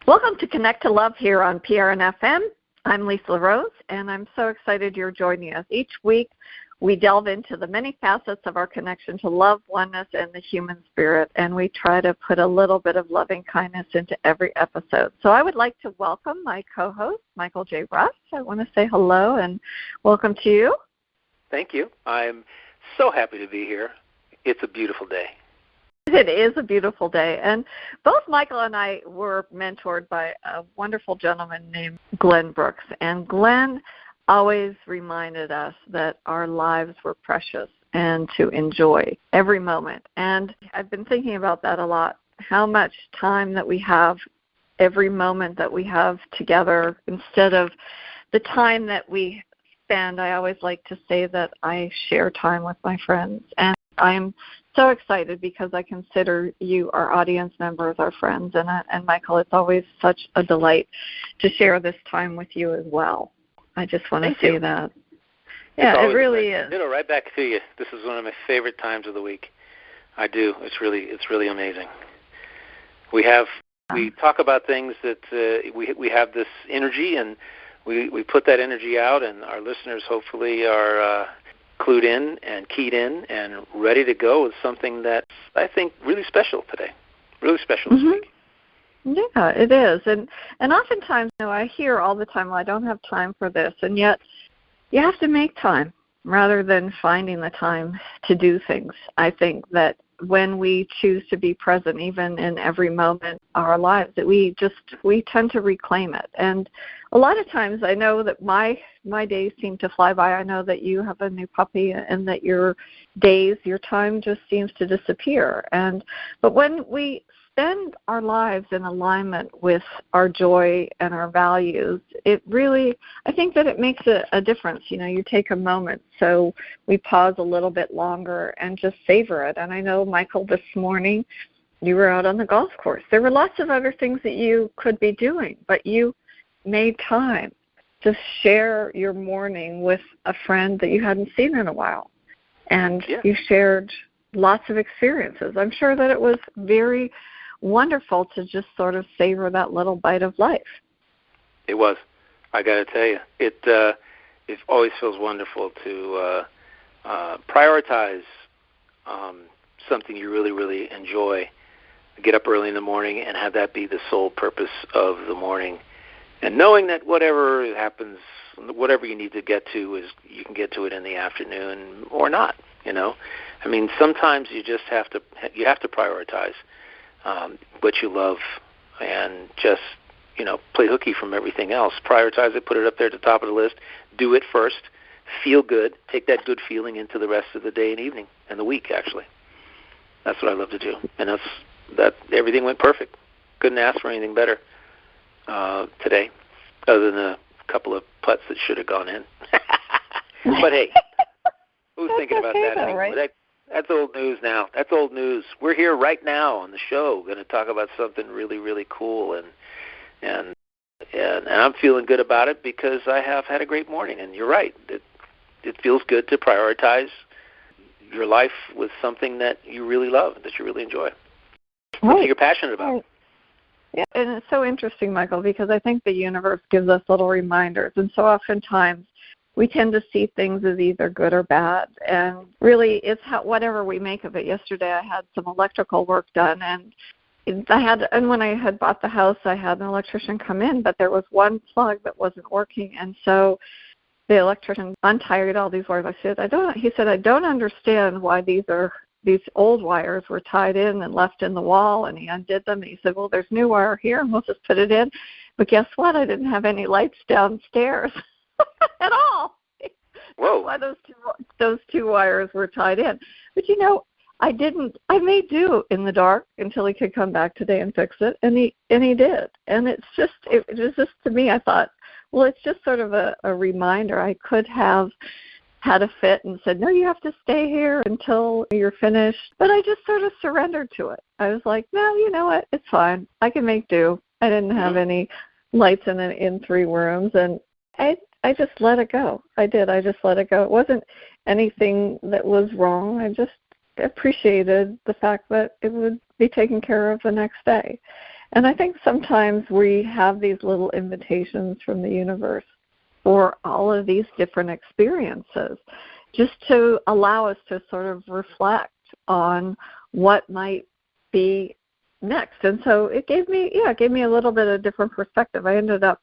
Welcome to Connect to Love here on PRN-FM. I'm Lisa Rose, and I'm so excited you're joining us. Each week, we delve into the many facets of our connection to love, oneness, and the human spirit, and we try to put a little bit of loving kindness into every episode. So I would like to welcome my co-host, Michael J. Russ. I want to say hello and welcome to you. Thank you. I'm so happy to be here. It's a beautiful day. It is a beautiful day, and both Michael and I were mentored by a wonderful gentleman named Glenn Brooks, and Glenn always reminded us that our lives were precious and to enjoy every moment. And I've been thinking about that a lot, how much time that we have, every moment that we have together, instead of the time that we spend. I always like to say that I share time with my friends, and I'm so excited because I consider you, our audience members, our friends, and Michael, it's always such a delight to share this time with you as well. I just want to say that. Yeah, it really is. Right back to you. This is one of my favorite times of the week. I do. It's really amazing. We talk about things that we have this energy, and we put that energy out, and our listeners hopefully are clued in and keyed in and ready to go with something that's, I think, really special today, really special this week. Yeah, it is. And oftentimes, I hear all the time, well, I don't have time for this, and yet you have to make time rather than finding the time to do things. I think that when we choose to be present, even in every moment of our lives, that we tend to reclaim it. And a lot of times I know that my days seem to fly by. I know that you have a new puppy and that your time just seems to disappear. But when we spend our lives in alignment with our joy and our values, it really, I think that it makes a difference. You take a moment, so we pause a little bit longer and just savor it. And I know, Michael, this morning you were out on the golf course. There were lots of other things that you could be doing, but you made time to share your morning with a friend that you hadn't seen in a while. And you shared lots of experiences. I'm sure that it was very wonderful to just sort of savor that little bite of life. It was. I got to tell you, it always feels wonderful to prioritize something you really, really enjoy. Get up early in the morning and have that be the sole purpose of the morning. And knowing that whatever happens, whatever you need to get to, you can get to it in the afternoon or not. I mean, sometimes you just have to prioritize what you love, and just play hooky from everything else. Prioritize it, put it up there at the top of the list. Do it first. Feel good. Take that good feeling into the rest of the day and evening and the week. Actually, that's what I love to do, and that everything went perfect. Couldn't ask for anything better today, other than a couple of putts that should have gone in. But hey, who's thinking about that anymore? Right? That's old news now. That's old news. We're here right now on the show, going to talk about something really, really cool, and I'm feeling good about it because I have had a great morning. And you're right. It feels good to prioritize your life with something that you really love, that you really enjoy, that you're passionate about. Right. Yeah, and it's so interesting, Michael, because I think the universe gives us little reminders, and so oftentimes we tend to see things as either good or bad, and really it's whatever we make of it. Yesterday I had some electrical work done, and when I had bought the house, I had an electrician come in, but there was one plug that wasn't working, and so the electrician untied all these wires. He said, I don't understand why these old wires were tied in and left in the wall, and he undid them. And he said, well, there's new wire here, and we'll just put it in. But guess what? I didn't have any lights downstairs at all. Whoa! Why those two wires were tied in? But I made do in the dark until he could come back today and fix it, and he did. And it was just, to me, I thought, well, it's just sort of a reminder. I could have had a fit and said, no, you have to stay here until you're finished. But I just sort of surrendered to it. I was like, no, you know what? It's fine. I can make do. I didn't have any lights in 3 rooms, and I just let it go. I did. I just let it go. It wasn't anything that was wrong. I just appreciated the fact that it would be taken care of the next day. And I think sometimes we have these little invitations from the universe for all of these different experiences, just to allow us to sort of reflect on what might be next. And so it gave me a little bit of different perspective. I ended up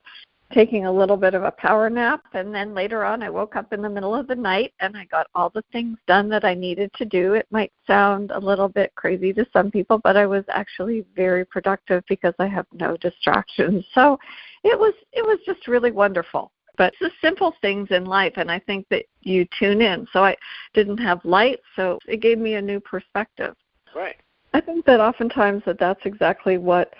taking a little bit of a power nap, and then later on I woke up in the middle of the night and I got all the things done that I needed to do. It might sound a little bit crazy to some people, but I was actually very productive because I have no distractions. So it was just really wonderful. But it's the simple things in life, and I think that you tune in. So I didn't have light, so it gave me a new perspective. Right. I think that oftentimes that's exactly what,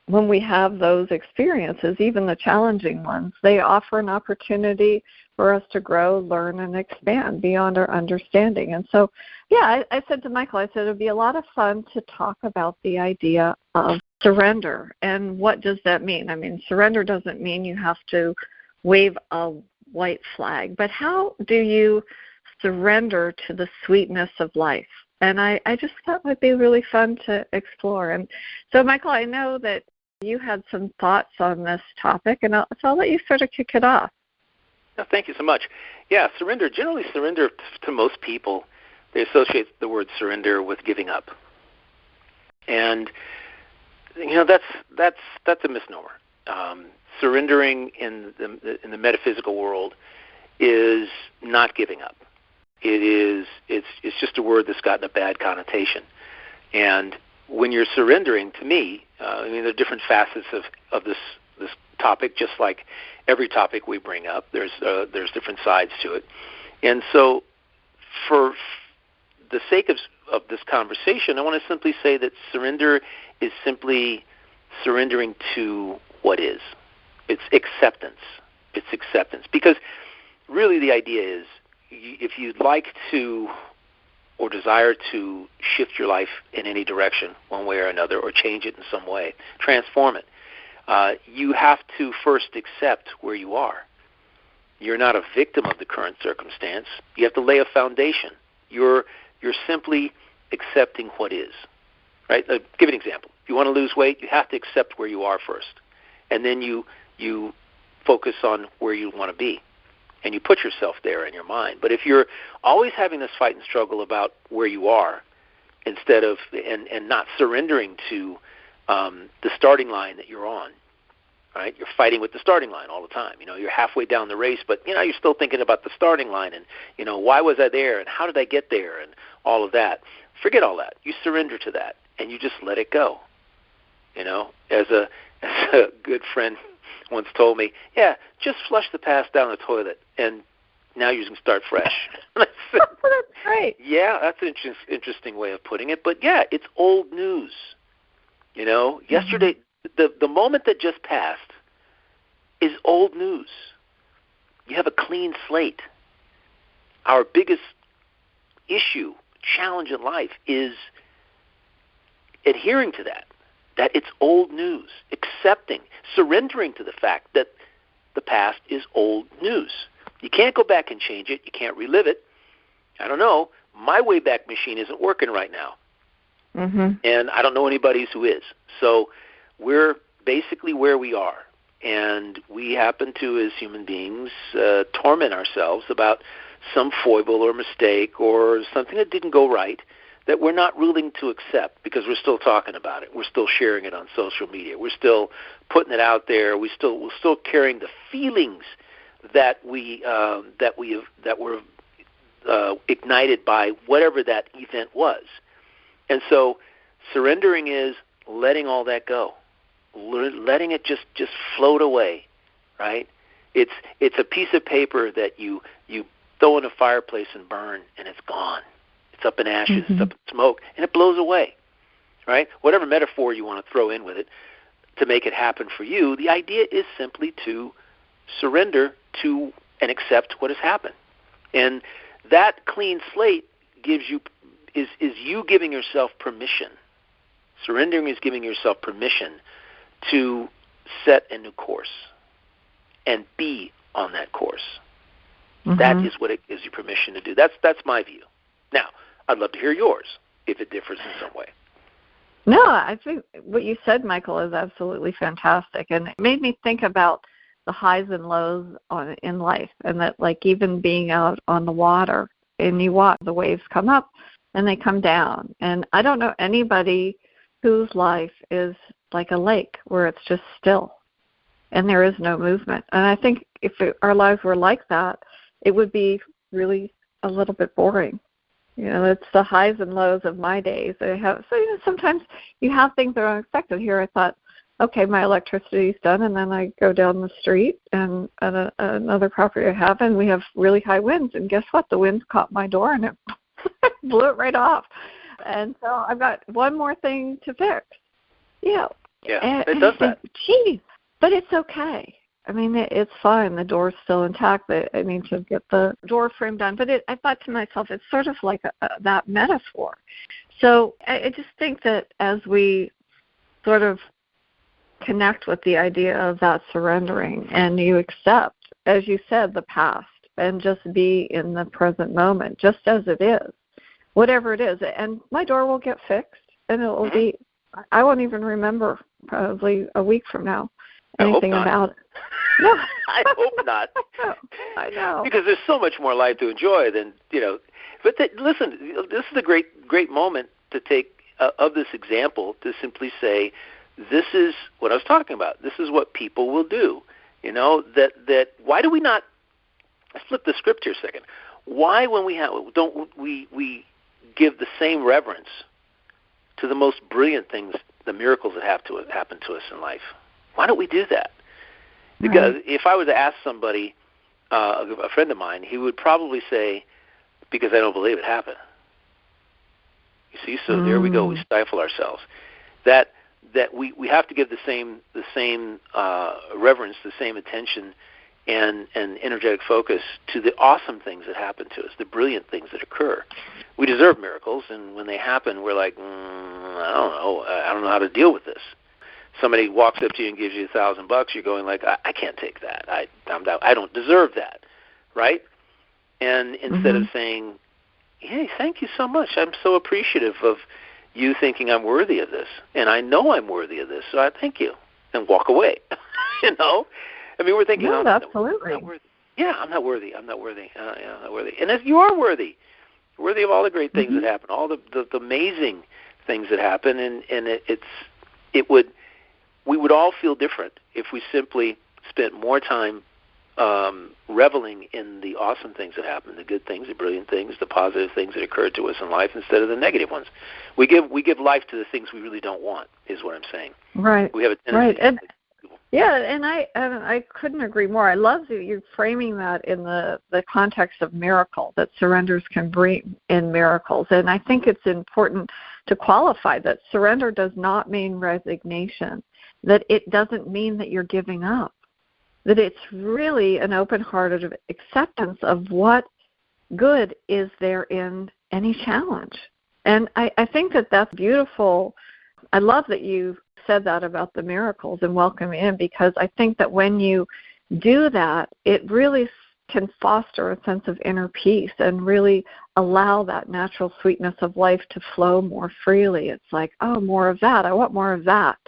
when we have those experiences, even the challenging ones, they offer an opportunity for us to grow, learn, and expand beyond our understanding. And so, I said to Michael, it would be a lot of fun to talk about the idea of surrender. And what does that mean? I mean, surrender doesn't mean you have to wave a white flag, but how do you surrender to the sweetness of life? And I just thought it would be really fun to explore. And so, Michael, I know that you had some thoughts on this topic, and I'll let you sort of kick it off. No, thank you so much. Yeah, generally surrender to most people, they associate the word surrender with giving up. And, that's a misnomer. Surrendering in the metaphysical world is not giving up. It's just a word that's gotten a bad connotation. And when you're surrendering, to me, there are different facets of this topic, just like every topic we bring up. There's different sides to it. And so for the sake of this conversation, I want to simply say that surrender is simply surrendering to what is. It's acceptance. It's acceptance. Because really the idea is, if you'd like to or desire to shift your life in any direction, one way or another, or change it in some way, transform it, you have to first accept where you are. You're not a victim of the current circumstance. You have to lay a foundation. You're simply accepting what is. Right? Give you an example. If you want to lose weight, you have to accept where you are first. And then you focus on where you want to be. And you put yourself there in your mind. But if you're always having this fight and struggle about where you are, instead of and not surrendering to the starting line that you're on, right? You're fighting with the starting line all the time. You're halfway down the race, but you're still thinking about the starting line and why was I there and how did I get there and all of that. Forget all that. You surrender to that and you just let it go. As a good friend once told me, just flush the past down the toilet, and now you can start fresh. That's right. Yeah, that's an interesting way of putting it. But, it's old news. Yesterday, the moment that just passed is old news. You have a clean slate. Our biggest issue, challenge in life is adhering to that it's old news, accepting, surrendering to the fact that the past is old news. You can't go back and change it. You can't relive it. I don't know. My Wayback Machine isn't working right now. Mm-hmm. And I don't know anybody who is. So we're basically where we are. And we happen to, as human beings, torment ourselves about some foible or mistake or something that didn't go right that we're not willing to accept because we're still talking about it. We're still sharing it on social media. We're still putting it out there. We're still carrying the feelings that were ignited by whatever that event was. And so surrendering is letting all that go, letting it just float away, right? It's a piece of paper that you throw in a fireplace and burn, and it's gone. It's up in ashes, It's up in smoke, and it blows away, right? Whatever metaphor you want to throw in with it to make it happen for you, the idea is simply to surrender to and accept what has happened. And that clean slate is you giving yourself permission. Surrendering is giving yourself permission to set a new course and be on that course. Mm-hmm. That is what it gives you permission to do. That's my view. Now, I'd love to hear yours if it differs in some way. No, I think what you said, Michael, is absolutely fantastic. And it made me think about the highs and lows in life, and that, like, even being out on the water and you watch the waves come up and they come down. And I don't know anybody whose life is like a lake where it's just still and there is no movement. And I think if our lives were like that, it would be really a little bit boring. You know, it's the highs and lows of my days. Sometimes you have things that are unexpected. Here I thought, okay, my electricity's done, and then I go down the street and at another property I have, and we have really high winds. And guess what? The winds caught my door, and it blew it right off. And so I've got one more thing to fix. Yeah, it does that. Geez, but it's okay. I mean, it's fine. The door's still intact. I need to get the door frame done. But I thought to myself, it's sort of like that metaphor. So I just think that as we sort of connect with the idea of that surrendering, and you accept, as you said, the past, and just be in the present moment, just as it is, whatever it is. And my door will get fixed, and it will be, I won't even remember probably a week from now anything about it. No. I hope not. I know. Because there's so much more life to enjoy than, But listen, this is a great moment to take of this example to simply say, this is what I was talking about. This is what people will do. That why do we not, let's flip the script here a second. Why, when don't we give the same reverence to the most brilliant things, the miracles that happen to us in life? Why don't we do that? Because if I were to ask somebody, a friend of mine, he would probably say, because I don't believe it happened. You see, so there we go. We stifle ourselves. That we have to give the same reverence, the same attention, and energetic focus to the awesome things that happen to us, the brilliant things that occur. We deserve miracles, and when they happen, we're like, I don't know how to deal with this. Somebody walks up to you and gives you $1,000, you're going like, I can't take that. I don't deserve that, right? And instead of saying, hey, thank you so much. I'm so appreciative of you thinking I'm worthy of this, and I know I'm worthy of this, so I thank you, and walk away. I mean, we're thinking, absolutely. I'm not worthy. Yeah, I'm not worthy. I'm not worthy. I'm not worthy. And if you are worthy, worthy of all the great things that happen, all the amazing things that happen, and we would all feel different if we simply spent more time reveling in the awesome things that happen, the good things, the brilliant things, the positive things that occur to us in life, instead of the negative ones. We give life to the things we really don't want, is what I'm saying. Right. We have a tendency. Right. And I couldn't agree more. I love that you're framing that in the context of miracle, that surrenders can bring in miracles. And I think it's important to qualify that surrender does not mean resignation, that it doesn't mean that you're giving up, that it's really an open-hearted acceptance of what good is there in any challenge. And I think that that's beautiful. I love that you said that about the miracles and welcome in, because I think that when you do that, it really can foster a sense of inner peace and really allow that natural sweetness of life to flow more freely. It's like, oh, more of that. I want more of that.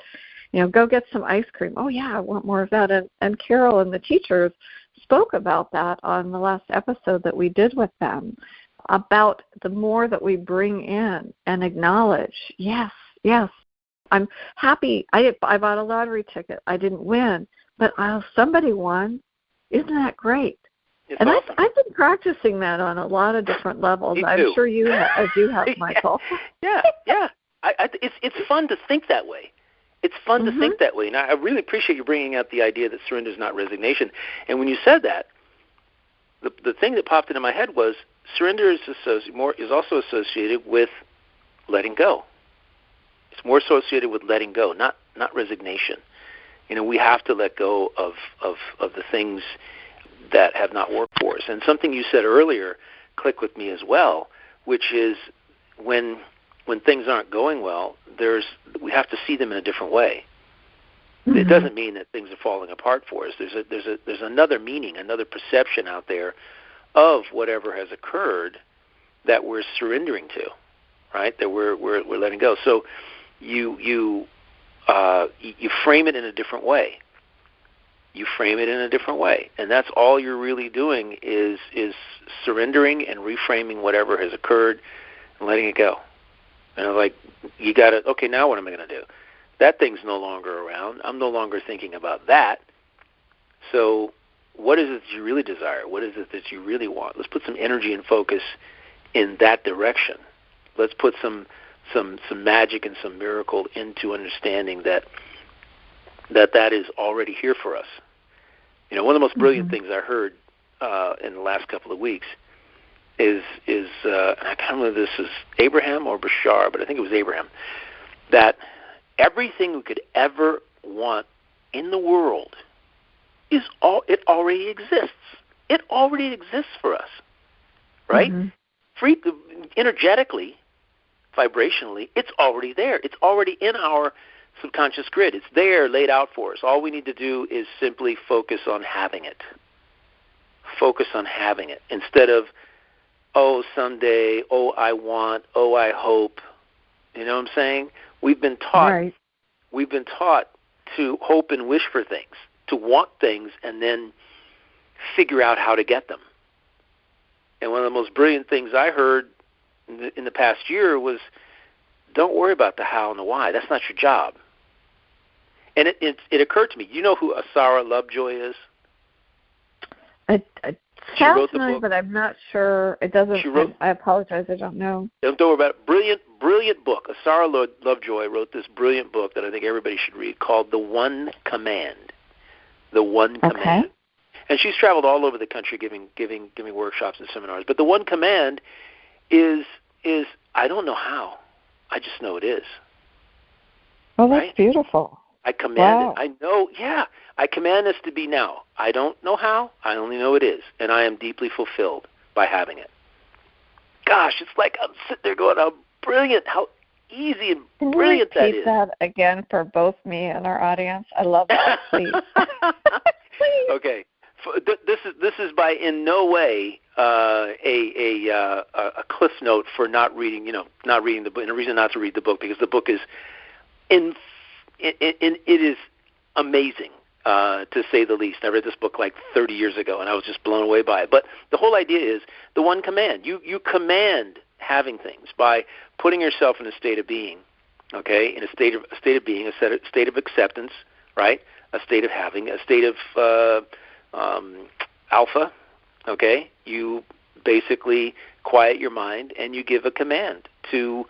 Go get some ice cream. Oh, yeah, I want more of that. And Carol and the teachers spoke about that on the last episode that we did with them, about the more that we bring in and acknowledge, yes, I'm happy. I bought a lottery ticket. I didn't win, but somebody won. Isn't that great? It's and awesome. I've been practicing that on a lot of different levels. I'm sure you have, Michael. Yeah. It's fun to think that way. It's fun to think that way. And I really appreciate you bringing out the idea that surrender is not resignation. And when you said that, the thing that popped into my head was surrender is also associated with letting go. It's more associated with letting go, not resignation. We have to let go of the things that have not worked for us. And something you said earlier clicked with me as well, which is when things aren't going well, we have to see them in a different way. It doesn't mean that things are falling apart for us. There's another meaning, another perception out there of whatever has occurred that we're surrendering to, right? That we're letting go. So you frame it in a different way. You frame it in a different way, and that's all you're really doing is surrendering and reframing whatever has occurred and letting it go. Like you got to, okay, now what am I going to do? That thing's no longer around. I'm no longer thinking about that. So what is it that you really desire? What is it that you really want? Let's put some energy and focus in that direction. Let's put some magic and some miracle into understanding that is already here for us. One of the most brilliant things I heard in the last couple of weeks is and I can't remember if this is Abraham or Bashar, but I think it was Abraham, that everything we could ever want in the world it already exists. It already exists for us, right? Free, energetically, vibrationally, it's already there. It's already in our subconscious grid. It's there, laid out for us. All we need to do is simply focus on having it. Focus on having it instead of, oh, someday, oh, I want, oh, I hope. You know what I'm saying? We've been taught. Right. We've been taught to hope and wish for things, to want things, and then figure out how to get them. And one of the most brilliant things I heard in the past year was, don't worry about the how and the why. That's not your job. And it occurred to me, you know who Asara Lovejoy is? It sounds familiar, but I'm not sure. It doesn't. I apologize. I don't know. Don't worry about it. Brilliant book. Asara Lovejoy wrote this brilliant book that I think everybody should read called The One Command. The One Command. And she's traveled all over the country giving workshops and seminars. But the one command is I don't know how. I just know it is. Oh, that's right? Beautiful. I command it. I know, I command this to be now. I don't know how. I only know it is. And I am deeply fulfilled by having it. Gosh, it's like I'm sitting there going, how brilliant, how easy and brilliant that is. Can you repeat that again for both me and our audience? I love that, please. Please. Okay. This is by in no way a cliff note for not reading the book, and a reason not to read the book, because the book is it is amazing, to say the least. I read this book like 30 years ago, and I was just blown away by it. But the whole idea is the one command. You command having things by putting yourself in a state of being, okay, in a state of being, a state of acceptance, right, a state of having, a state of alpha, okay. You basically quiet your mind and you give a command to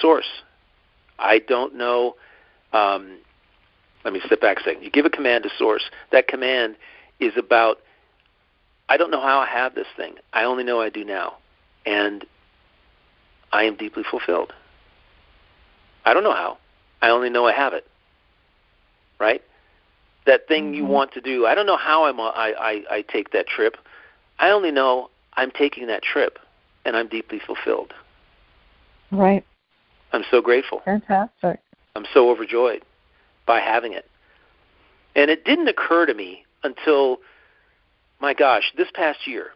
source. I don't know. Let me step back a second. You give a command to source. That command is about, I don't know how I have this thing. I only know I do now. And I am deeply fulfilled. I don't know how. I only know I have it. Right? That thing you want to do, I don't know how I take that trip. I only know I'm taking that trip, and I'm deeply fulfilled. Right. I'm so grateful. Fantastic. I'm so overjoyed by having it. And it didn't occur to me until, my gosh, this past year,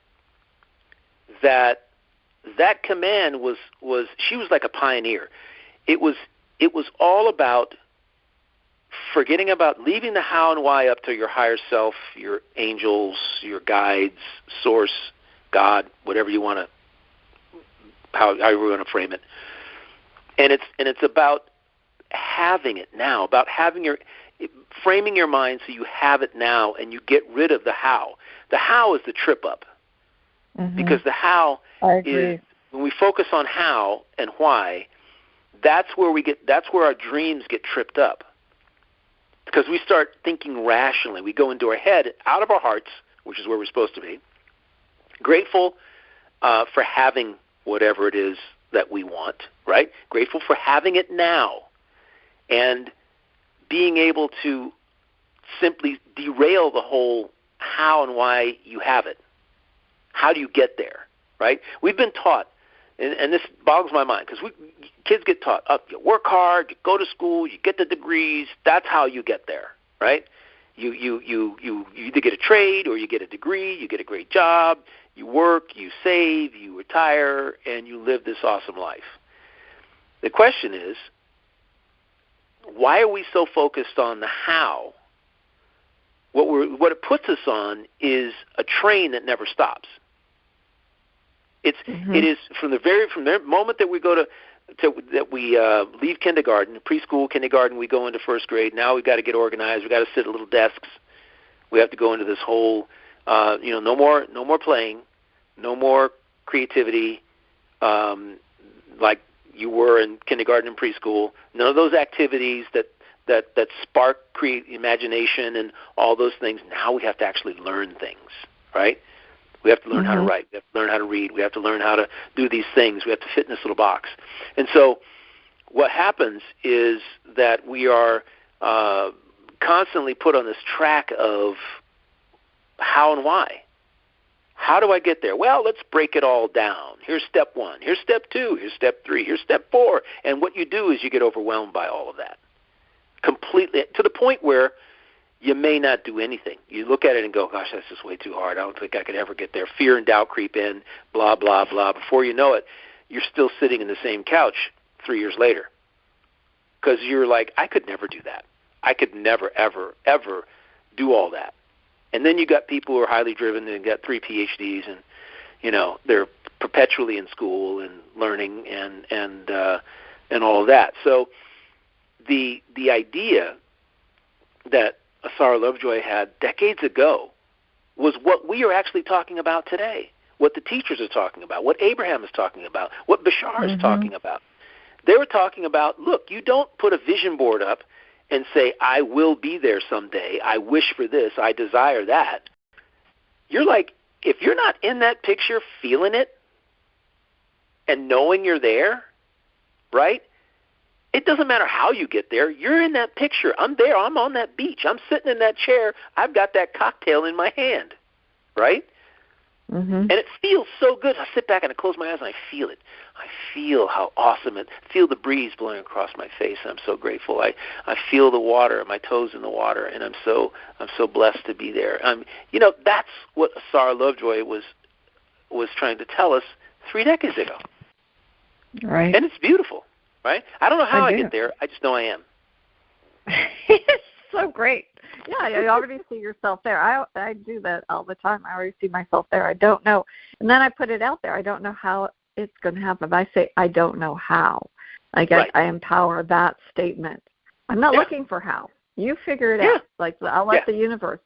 that command was she was like a pioneer. It was all about forgetting about, leaving the how and why up to your higher self, your angels, your guides, source, God, whatever you want to, however you want to frame it. And it's about having it now, about framing your mind so you have it now, and you get rid of the how. The how is the trip up, because the how is, when we focus on how and why, that's where our dreams get tripped up. Because we start thinking rationally. We go into our head, out of our hearts, which is where we're supposed to be, grateful for having whatever it is that we want, right? Grateful for having it now. And being able to simply derail the whole how and why you have it. How do you get there, right? We've been taught, and this boggles my mind, because kids get taught, you work hard, you go to school, you get the degrees, that's how you get there, right? You either get a trade or you get a degree, you get a great job, you work, you save, you retire, and you live this awesome life. The question is, why are we so focused on the how? What it puts us on is a train that never stops. It is from the moment that we go that we leave kindergarten, preschool, kindergarten, we go into first grade. Now we've got to get organized. We've got to sit at little desks. We have to go into this whole, no more playing, no more creativity, like you were in kindergarten and preschool. None of those activities that spark imagination and all those things. Now we have to actually learn things, right? We have to learn how to write. We have to learn how to read. We have to learn how to do these things. We have to fit in this little box. And so what happens is that we are constantly put on this track of how and why. How do I get there? Well, let's break it all down. Here's step 1. Here's step 2. Here's step 3. Here's step 4. And what you do is you get overwhelmed by all of that completely, to the point where you may not do anything. You look at it and go, gosh, that's just way too hard. I don't think I could ever get there. Fear and doubt creep in, blah, blah, blah. Before you know it, you're still sitting in the same couch 3 years later because you're like, I could never do that. I could never, ever, ever do all that. And then you got people who are highly driven and got 3 PhDs and, they're perpetually in school and learning and all of that. So the idea that Asara Lovejoy had decades ago was what we are actually talking about today, what the teachers are talking about, what Abraham is talking about, what Bashar is talking about. They were talking about, look, you don't put a vision board up and say, I will be there someday, I wish for this, I desire that. You're like, if you're not in that picture feeling it and knowing you're there, right? It doesn't matter how you get there. You're in that picture. I'm there. I'm on that beach. I'm sitting in that chair. I've got that cocktail in my hand, right? And it feels so good. I sit back and I close my eyes and I feel it. I feel how awesome it. Feel the breeze blowing across my face. I'm so grateful. I feel the water, my toes in the water, and I'm so blessed to be there. That's what Asara Lovejoy was trying to tell us 3 decades ago. Right. And it's beautiful, right? I don't know how I get there. I just know I am. It's so great. Yeah, you already see yourself there. I do that all the time. I already see myself there. I don't know. And then I put it out there. I don't know how it's going to happen. But I say, I don't know how. Like right. I empower that statement. I'm not looking for how. You figure it out. Like I'll let the universe.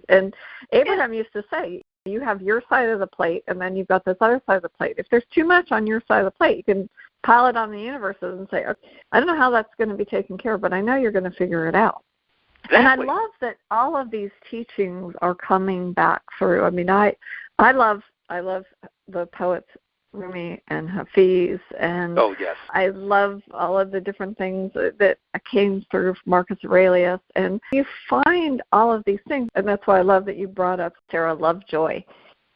And Abraham used to say, you have your side of the plate, and then you've got this other side of the plate. If there's too much on your side of the plate, you can pile it on the universe and say, okay, I don't know how that's going to be taken care of, but I know you're going to figure it out. Exactly. And I love that all of these teachings are coming back through. I mean, I love the poets Rumi and Hafiz, and I love all of the different things that came through Marcus Aurelius. And you find all of these things, and that's why I love that you brought up Asara Lovejoy.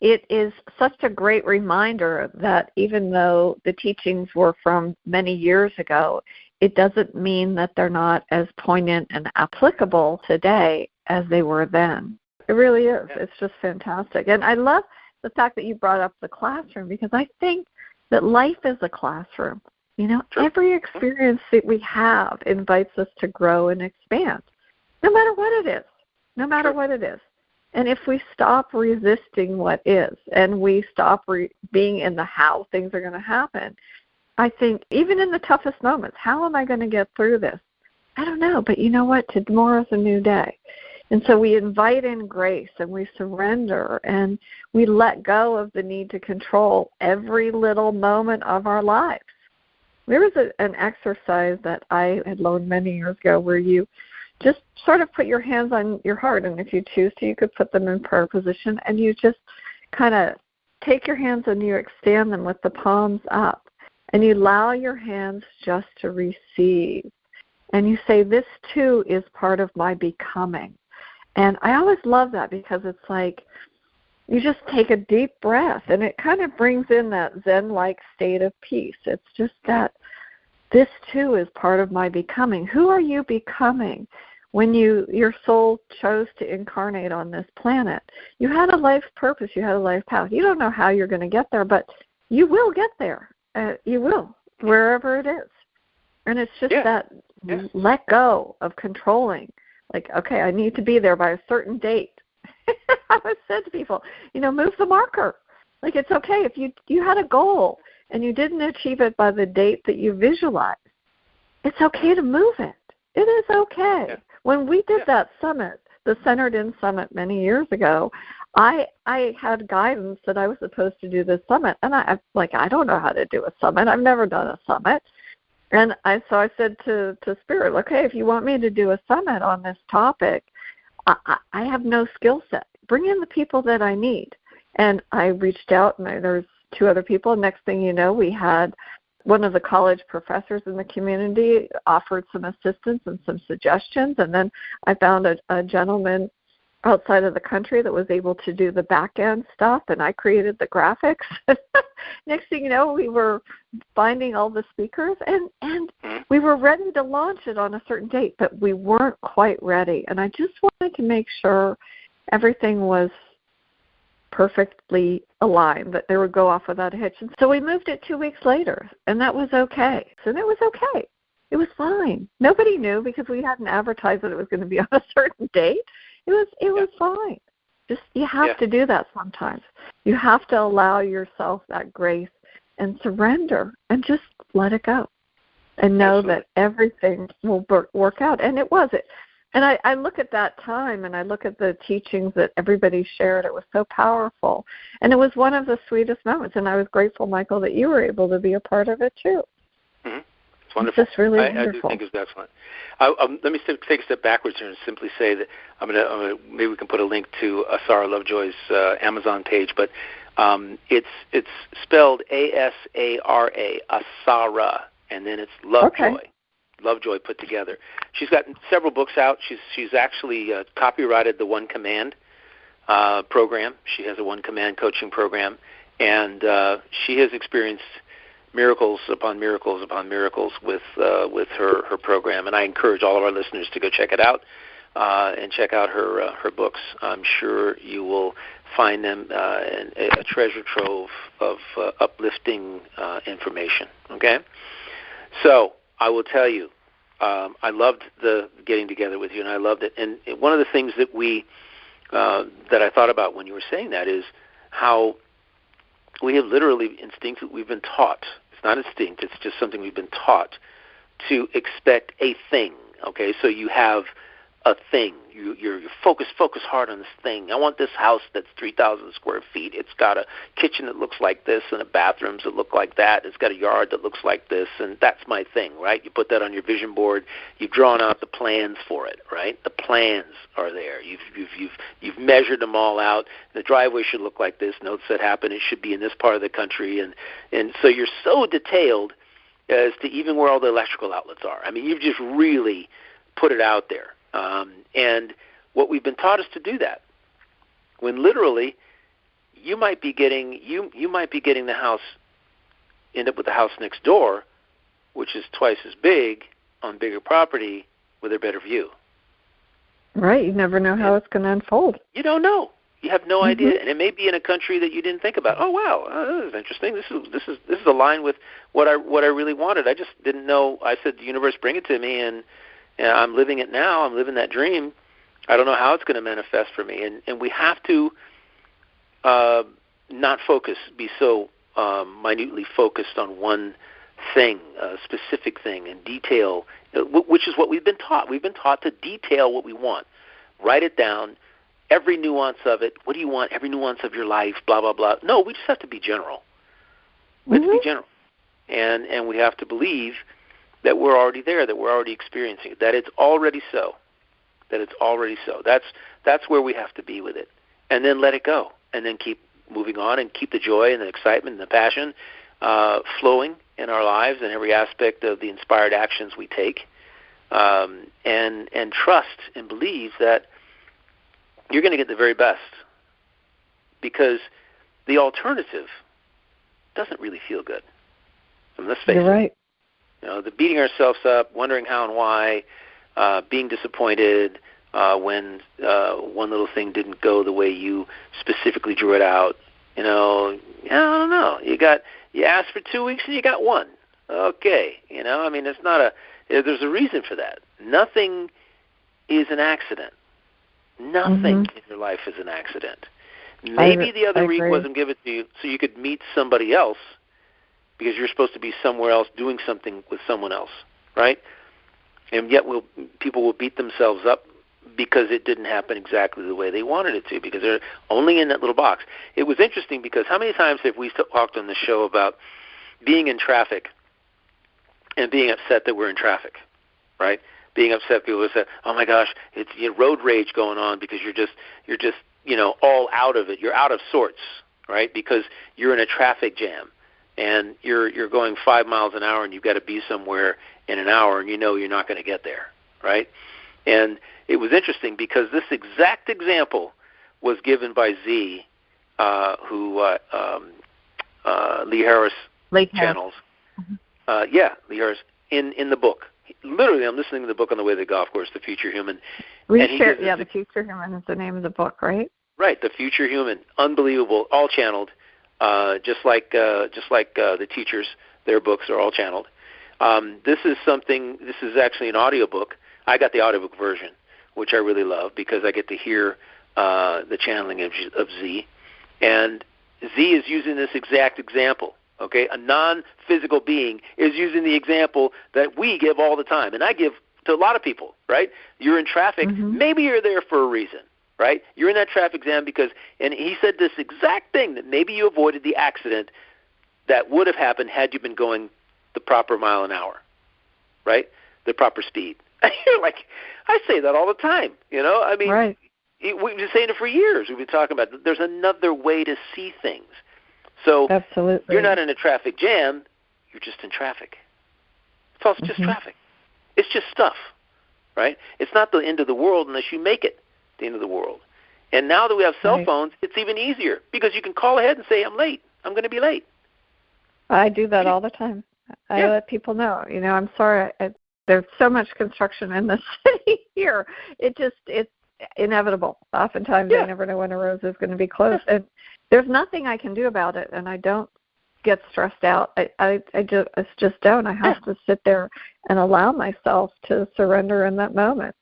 It is such a great reminder that even though the teachings were from many years ago, it doesn't mean that they're not as poignant and applicable today as they were then. It really is. It's just fantastic. And I love the fact that you brought up the classroom, because I think that life is a classroom. Every experience that we have invites us to grow and expand, no matter what it is, And if we stop resisting what is, and we stop being in the how things are going to happen, I think even in the toughest moments, how am I going to get through this? I don't know, but you know what? Tomorrow's a new day. And so we invite in grace, and we surrender, and we let go of the need to control every little moment of our lives. There was an exercise that I had learned many years ago where you just sort of put your hands on your heart, and if you choose to, you could put them in prayer position, and you just kind of take your hands and you extend them with the palms up, and you allow your hands just to receive. And you say, this too is part of my becoming. And I always love that, because it's like you just take a deep breath, and it kind of brings in that Zen-like state of peace. It's just that this too is part of my becoming. Who are you becoming when your soul chose to incarnate on this planet? You had a life purpose. You had a life path. You don't know how you're going to get there, but you will get there. You will, wherever it is. And it's just let go of controlling. Like, okay, I need to be there by a certain date. I would say to people, move the marker. Like, it's okay if you had a goal and you didn't achieve it by the date that you visualized. It's okay to move it. It is okay. Yeah. When we did that summit, the Centered In Summit many years ago, I had guidance that I was supposed to do this summit, and I don't know how to do a summit. I've never done a summit. And so I said to Spirit, okay, if you want me to do a summit on this topic, I have no skill set. Bring in the people that I need. And I reached out, and there's 2 other people. Next thing you know, we had one of the college professors in the community offered some assistance and some suggestions. And then I found a gentleman outside of the country that was able to do the back end stuff, and I created the graphics. Next thing you know, we were finding all the speakers, and we were ready to launch it on a certain date, but we weren't quite ready. And I just wanted to make sure everything was perfectly aligned, that they would go off without a hitch. And so we moved it 2 weeks later, and that was okay. So it was okay. It was fine. Nobody knew because we hadn't advertised that it was going to be on a certain date. It was fine. Just you have to do that sometimes. You have to allow yourself that grace and surrender and just let it go and know that everything will work out. And it was it. And I look at that time and I look at the teachings that everybody shared. It was so powerful. And it was one of the sweetest moments. And I was grateful, Michael, that you were able to be a part of it too. Mm-hmm. It's wonderful. It's just really wonderful. I do think it's excellent. Let me take a step backwards here and simply say that I'm gonna maybe we can put a link to Asara Lovejoy's Amazon page, but it's spelled Asara, Asara, and then it's Lovejoy. Okay. Lovejoy put together. She's got several books out. She's actually copyrighted the One Command program. She has a One Command coaching program, and she has experienced miracles upon miracles upon miracles with her program. And I encourage all of our listeners to go check it out and check out her books. I'm sure you will find them a treasure trove of uplifting information. Okay, so I will tell you, I loved the getting together with you, and I loved it. And one of the things that that I thought about when you were saying that is how we have literally we've been taught. It's not instinct. It's just something we've been taught to expect a thing. Okay, so you have a thing. You're focus hard on this thing. I want this house that's 3,000 square feet. It's got a kitchen that looks like this and a bathrooms that look like that. It's got a yard that looks like this, and that's my thing, right? You put that on your vision board. You've drawn out the plans for it, right? The plans are there. You've measured them all out. The driveway should look like this. Notes that happen. It should be in this part of the country, and so you're so detailed as to even where all the electrical outlets are. I mean, you've just really put it out there. And what we've been taught is to do that, when literally you might be getting the house, end up with the house next door, which is twice as big on bigger property with a better view. Right. You never know how it's going to unfold. You don't know. You have no idea, and it may be in a country that you didn't think about. Oh wow, this is interesting. This is aligned with what I really wanted. I just didn't know. I said, the universe, bring it to me, and I'm living it now. I'm living that dream. I don't know how it's going to manifest for me. And we have to not focus, be so minutely focused on one thing, a specific thing, and detail, which is what we've been taught. We've been taught to detail what we want. Write it down, every nuance of it. What do you want? Every nuance of your life, blah, blah, blah. No, we just have to be general. We have to be general. And we have to believe that we're already there, that we're already experiencing it, that it's already so, That's where we have to be with it. And then let it go, and then keep moving on and keep the joy and the excitement and the passion flowing in our lives and every aspect of the inspired actions we take, and trust and believe that you're going to get the very best, because the alternative doesn't really feel good. And let's face it. You're right. The beating ourselves up, wondering how and why, being disappointed when one little thing didn't go the way you specifically drew it out. I don't know. You asked for 2 weeks and you got one. Okay. I mean, it's not There's a reason for that. Nothing is an accident. Nothing in your life is an accident. Maybe the other week wasn't given to you so you could meet somebody else because you're supposed to be somewhere else doing something with someone else, right? And yet people will beat themselves up because it didn't happen exactly the way they wanted it to, because they're only in that little box. It was interesting because how many times have we talked on the show about being in traffic and being upset that we're in traffic, right? Being upset, people say, "Oh my gosh, it's road rage going on because you're just all out of it. You're out of sorts, right? Because you're in a traffic jam and you're going 5 miles an hour and you've got to be somewhere in an hour and you're not going to get there, right?" And it was interesting because this exact example was given by Z, who Lee Harris channels. Lee Harris in the book. Literally, I'm listening to the book on the way to the golf course, The Future Human. The Future Human is the name of the book, right? Right, The Future Human. Unbelievable, all channeled, just like the teachers, their books are all channeled. This is actually an audiobook. I got the audiobook version, which I really love because I get to hear the channeling of Z. And Z is using this exact example. Okay, a non-physical being is using the example that we give all the time, and I give to a lot of people, right? You're in traffic. Maybe you're there for a reason, right? You're in that traffic jam and he said this exact thing, that maybe you avoided the accident that would have happened had you been going the proper mile an hour, right? The proper speed. You're like, I say that all the time, I mean, right. We've been saying it for years. We've been talking about there's another way to see things. So absolutely. You're not in a traffic jam. You're just in traffic. It's also just traffic. It's just stuff, right? It's not the end of the world unless you make it the end of the world. And now that we have cell phones, it's even easier because you can call ahead and say, I'm late. I'm going to be late. I do that all the time. I let people know, I'm sorry. There's so much construction in the city here. It's inevitable. Oftentimes I never know when a road is going to be closed. And there's nothing I can do about it, and I don't get stressed out. I just don't. I have to sit there and allow myself to surrender in that moment.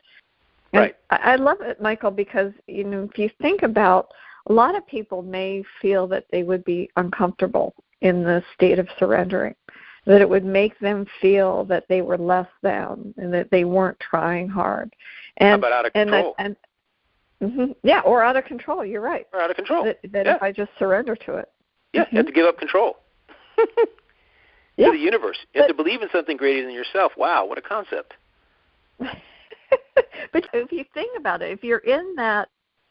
Right. I love it, Michael, because if you think about, a lot of people may feel that they would be uncomfortable in the state of surrendering, that it would make them feel that they were less than and that they weren't trying hard. How about out of control? Or out of control. You're right. Or out of control. That if I just surrender to it. Yeah, you have to give up control. To the universe. You have to believe in something greater than yourself. Wow, what a concept. But if you think about it, if you're in that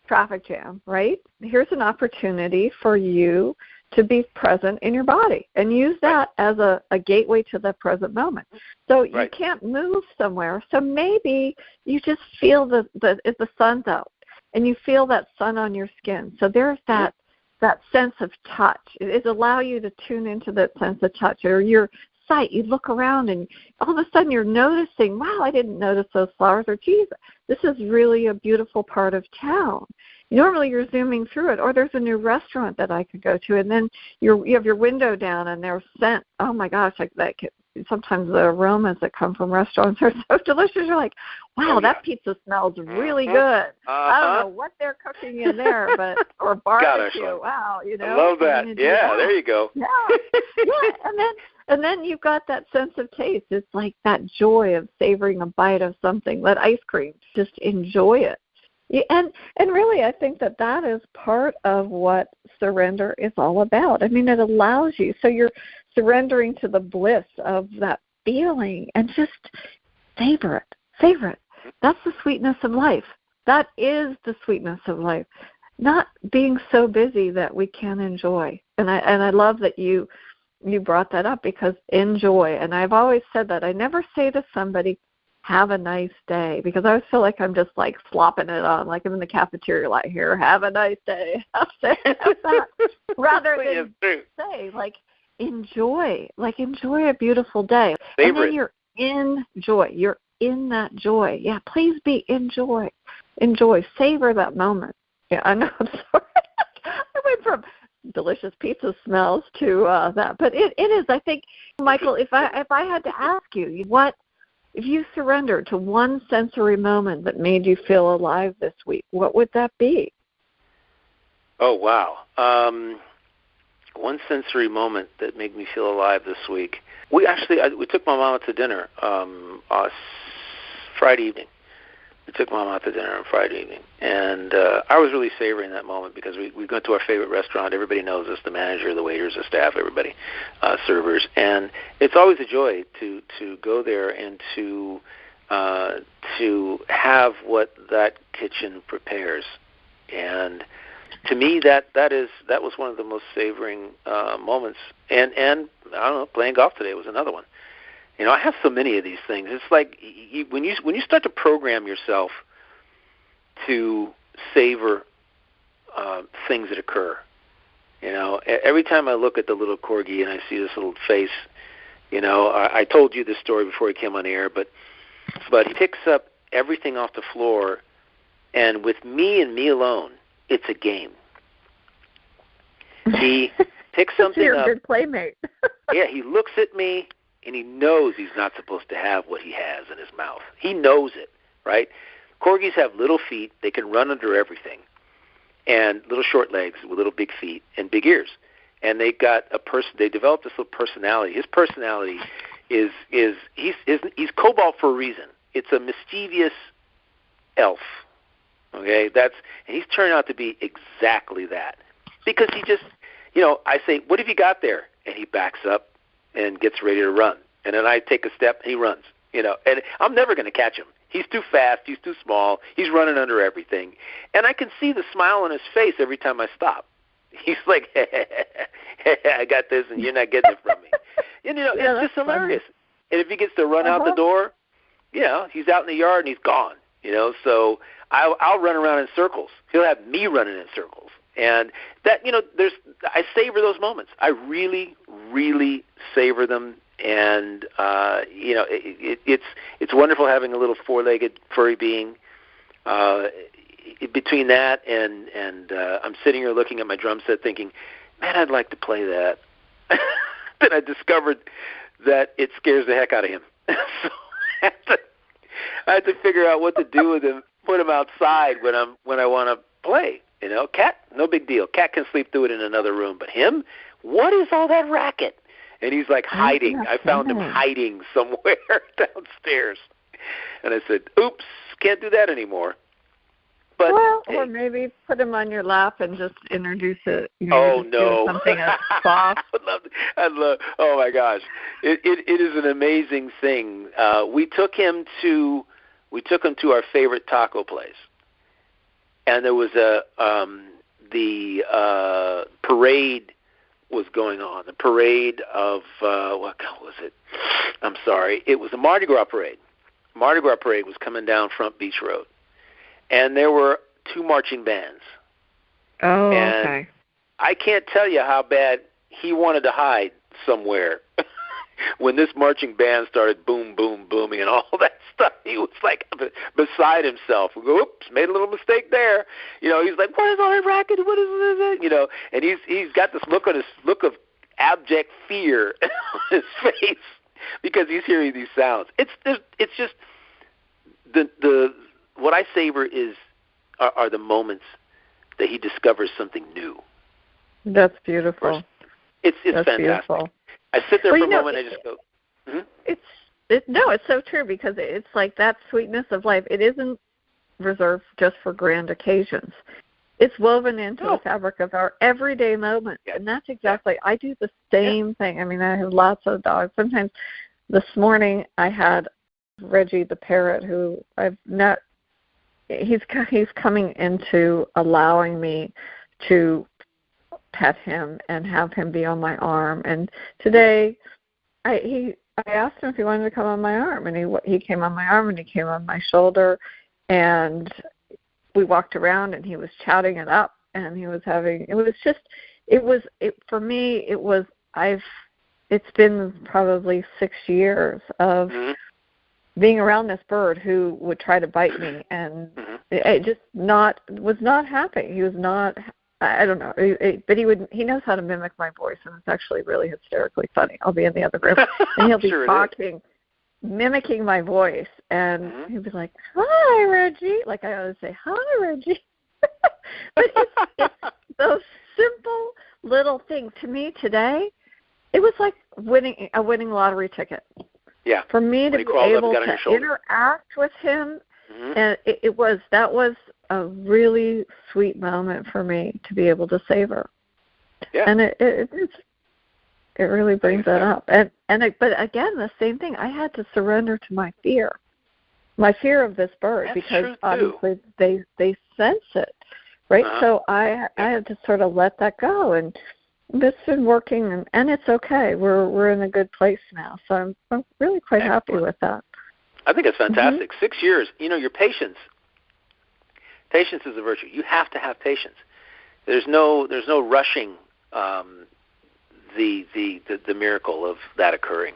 traffic jam, right, here's an opportunity for you to be present in your body and use that as a gateway to the present moment. So you can't move somewhere. So maybe you just feel the sun's out and you feel that sun on your skin. So there's that sense of touch. It allows you to tune into that sense of touch, or your sight. You look around and all of a sudden you're noticing, wow, I didn't notice those flowers, or geez, this is really a beautiful part of town. Normally you're zooming through it, or there's a new restaurant that I could go to, and then you have your window down and there's scent. Oh my gosh, sometimes the aromas that come from restaurants are so delicious. You're like, wow, that pizza smells really good. I don't know what they're cooking in there, or barbecue. Wow, I love that. Yeah, there you go. Yeah, and then you've got that sense of taste. It's like that joy of savoring a bite of something, that ice cream. Just enjoy it. And really, I think that is part of what surrender is all about. I mean, it allows you. So you're surrendering to the bliss of that feeling and just savor it. Savor it. That's the sweetness of life. That is the sweetness of life. Not being so busy that we can't enjoy. And I love that you brought that up, because enjoy. And I've always said that. I never say to somebody, have a nice day, because I always feel like I'm just like slopping it on, like I'm in the cafeteria like, here, have a nice day. Have that. Rather than say, like, enjoy a beautiful day. And then you're in joy. You're in that joy. Yeah, please be enjoy. Savor that moment. Yeah, I know. I'm sorry. I went from delicious pizza smells to that, but it is. I think, Michael, if I had to ask you, what if you surrendered to one sensory moment that made you feel alive this week, what would that be? Oh, wow. One sensory moment that made me feel alive this week. We took my mom out to dinner Friday evening. We took Mom out to dinner on Friday evening, and I was really savoring that moment because we go to our favorite restaurant. Everybody knows us, the manager, the waiters, the staff, everybody, servers, and it's always a joy to go there and to have what that kitchen prepares. And to me, that was one of the most savoring moments. And I don't know, playing golf today was another one. You know, I have so many of these things. It's like when you start to program yourself to savor things that occur. You know, every time I look at the little corgi and I see this little face, you know, I told you this story before he came on air, but he picks up everything off the floor, and with me and me alone, it's a game. He picks something You're up. a good playmate. Yeah, he looks at me. And he knows he's not supposed to have what he has in his mouth. He knows it, right? Corgis have little feet. They can run under everything. And little short legs with little big feet and big ears. And they developed this little personality. His personality is he's cobalt for a reason. It's a mischievous elf. Okay? And he's turned out to be exactly that. Because he just, you know, I say, "What have you got there?" And he backs up and gets ready to run. And then I take a step, and he runs. You know, and I'm never going to catch him. He's too fast. He's too small. He's running under everything. And I can see the smile on his face every time I stop. He's like, I got this, and you're not getting it from me. And, you know, it's just hilarious. Funny. And if he gets to run out the door, you know, he's out in the yard, and he's gone. You know, so I'll run around in circles. He'll have me running in circles. And that, you know, I savor those moments. I really, really savor them. And, you know, it's wonderful having a little four-legged furry being. Between that and I'm sitting here looking at my drum set thinking, man, I'd like to play that. Then I discovered that it scares the heck out of him. So I had to figure out what to do with him, put him outside when I want to play. You know, Cat, no big deal. Cat can sleep through it in another room. But him, what is all that racket? And he's like hiding. I found him hiding somewhere downstairs. And I said, oops, can't do that anymore. But, well, or maybe put him on your lap and just introduce it. You know, do something that's soft. I'd love. Oh my gosh, it is an amazing thing. We took him to our favorite taco place. And there was the parade was going on. The parade of what was it? I'm sorry. It was a Mardi Gras parade. Mardi Gras parade was coming down Front Beach Road, and there were two marching bands. Oh, and okay. I can't tell you how bad he wanted to hide somewhere. When this marching band started boom, boom, booming and all that stuff, he was like beside himself. We go, oops, made a little mistake there. You know, he's like, what is all that racket? What is this? You know, and he's got this look of abject fear on his face because he's hearing these sounds. It's just the what I savor are the moments that he discovers something new. That's beautiful. It's That's fantastic. Beautiful. I sit there for a moment and I just go, it's so true because it's like that sweetness of life. It isn't reserved just for grand occasions. It's woven into the fabric of our everyday moments. Yeah. And that's exactly, I do the same thing. I mean, I have lots of dogs. Sometimes this morning I had Reggie the parrot who he's coming into allowing me to pet him and have him be on my arm. And today, I asked him if he wanted to come on my arm, and he came on my arm, and he came on my shoulder, and we walked around, and he was chatting it up, and he was having. For me. It's been probably 6 years of being around this bird who would try to bite me, and it just was not happy. He was not. I don't know, but he knows how to mimic my voice, and it's actually really hysterically funny. I'll be in the other room, and he'll be sure talking, mimicking my voice, and he'd be like, "Hi, Reggie." Like I always say, "Hi, Reggie." But it's those simple little things. To me today, it was like winning a lottery ticket. Yeah. For me to be able to interact with him, and that was a really sweet moment for me to be able to savor. Yeah. And it really brings that up. But again, the same thing. I had to surrender to my fear of this bird. That's because true obviously they sense it, right? So I had to sort of let that go, and it's been working, and it's okay. We're in a good place now, so I'm really quite happy with that. I think it's fantastic. 6 years. Your patience. Patience is a virtue. You have to have patience. There's no rushing the miracle of that occurring.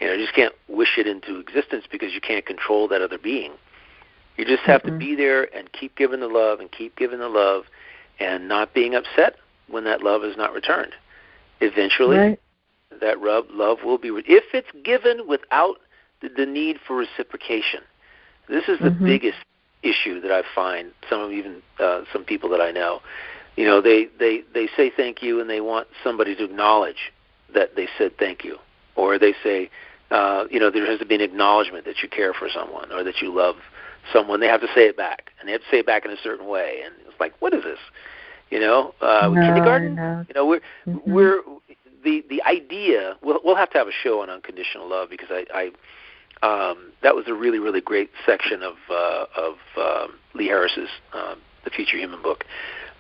You just can't wish it into existence because you can't control that other being. You just have to be there and keep giving the love and not being upset when that love is not returned. Eventually, that love will be if it's given without the need for reciprocation. This is the biggest issue that I find. Some people that I know, they say thank you, and they want somebody to acknowledge that they said thank you, or they say, there has to be an acknowledgement that you care for someone or that you love someone. They have to say it back, and they have to say it back in a certain way. And it's like, what is this? Kindergarten. We're the idea. We'll have to have a show on unconditional love, because I that was a really, really great section of Lee Harris's The Future Human book.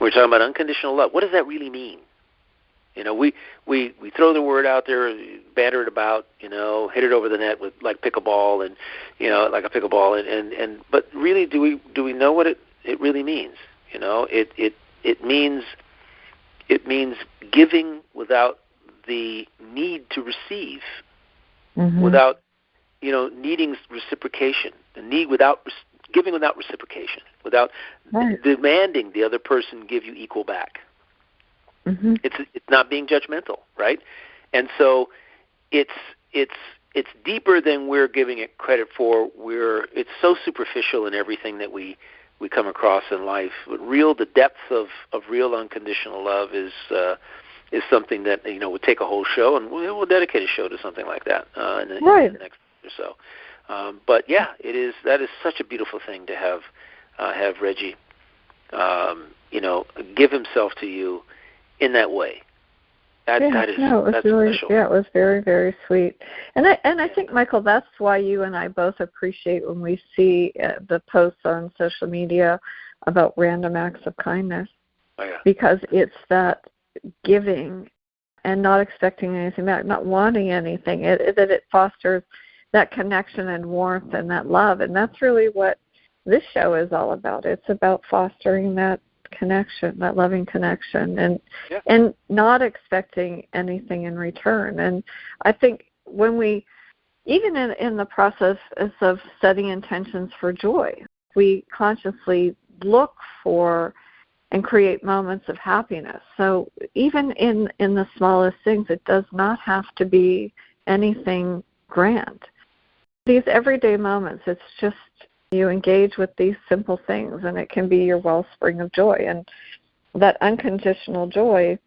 We're talking about unconditional love. What does that really mean? We throw the word out there, batter it about, hit it over the net with like pickleball and like a pickleball, and but really, do we know what it really means? It means giving without the need to receive, without needing reciprocation, giving without reciprocation, without demanding the other person give you equal back. It's not being judgmental, right? And so it's deeper than we're giving it credit for. It's so superficial in everything that we come across in life. But the depth of real unconditional love is something that would take a whole show, and we'll dedicate a show to something like that in the next or so. But yeah, that is such a beautiful thing to have Reggie, give himself to you in that way. That's really special. Yeah, it was very, very sweet. And I think, Michael, that's why you and I both appreciate when we see the posts on social media about random acts of kindness. Oh, yeah. Because it's that giving and not expecting anything back, not wanting anything. That it fosters that connection and warmth and that love. And that's really what this show is all about. It's about fostering that connection, that loving connection, and not expecting anything in return. And I think when we, even in the process of setting intentions for joy, we consciously look for and create moments of happiness. So even in the smallest things, it does not have to be anything grand. These everyday moments, it's just you engage with these simple things, and it can be your wellspring of joy. And that unconditional joy,